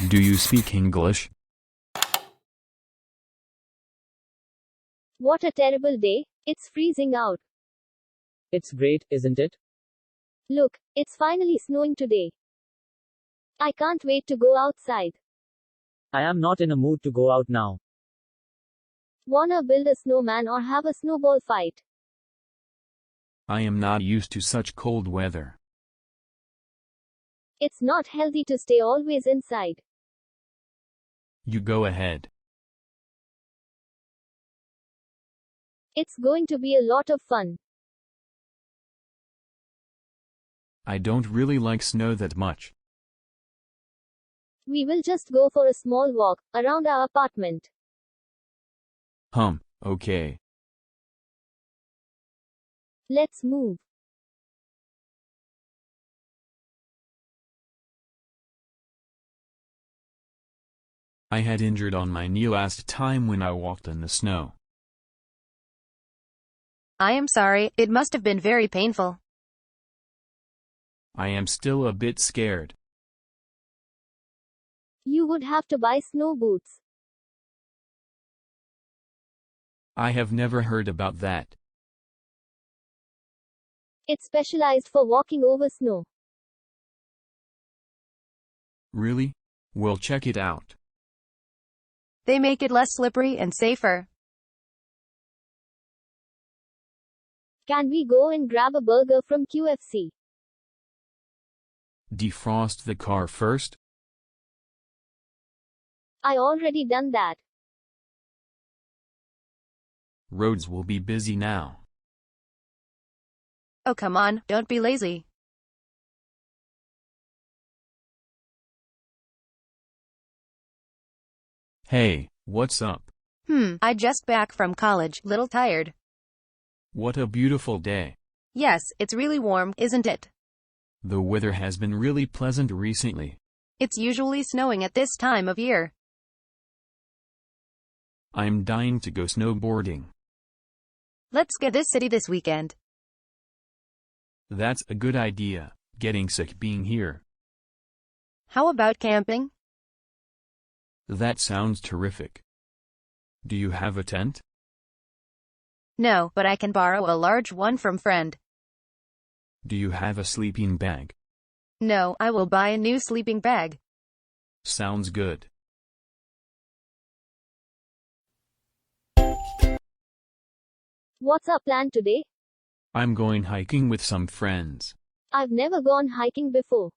Do you speak English? What a terrible day. It's freezing out. It's great, isn't it? Look, it's finally snowing today. I can't wait to go outside. I am not in a mood to go out now. Wanna build a snowman or have a snowball fight? I am not used to such cold weather. It's not healthy to stay always inside. You go ahead. It's going to be a lot of fun. I don't really like snow that much. We will just go for a small walk around our apartment. Okay. Let's move. I had injured on my knee last time when I walked in the snow. I am sorry, it must have been very painful. I am still a bit scared. You would have to buy snow boots. I have never heard about that. It's specialized for walking over snow. Really? We'll check it out. They make it less slippery and safer. Can we go and grab a burger from QFC? Defrost the car first? I already done that. Roads will be busy now. Oh come on, don't be lazy. Hey, what's up? I just back from college, little tired. What a beautiful day. Yes, it's really warm, isn't it? The weather has been really pleasant recently. It's usually snowing at this time of year. I'm dying to go snowboarding. Let's get this city this weekend. That's a good idea, getting sick being here. How about camping? That sounds terrific. Do you have a tent? No, but I can borrow a large one from friend. Do you have a sleeping bag? No, I will buy a new sleeping bag. Sounds good. What's our plan today? I'm going hiking with some friends. I've never gone hiking before.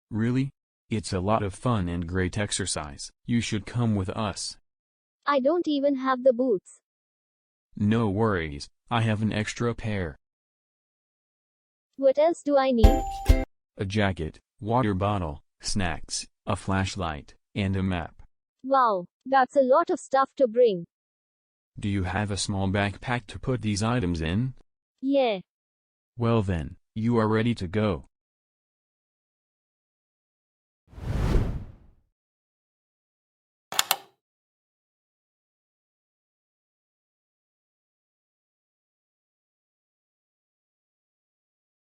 Really? It's a lot of fun and great exercise. You should come with us. I don't even have the boots. No worries, I have an extra pair. What else do I need? A jacket, water bottle, snacks, a flashlight, and a map. Wow, that's a lot of stuff to bring. Do you have a small backpack to put these items in? Yeah. Well then, you are ready to go.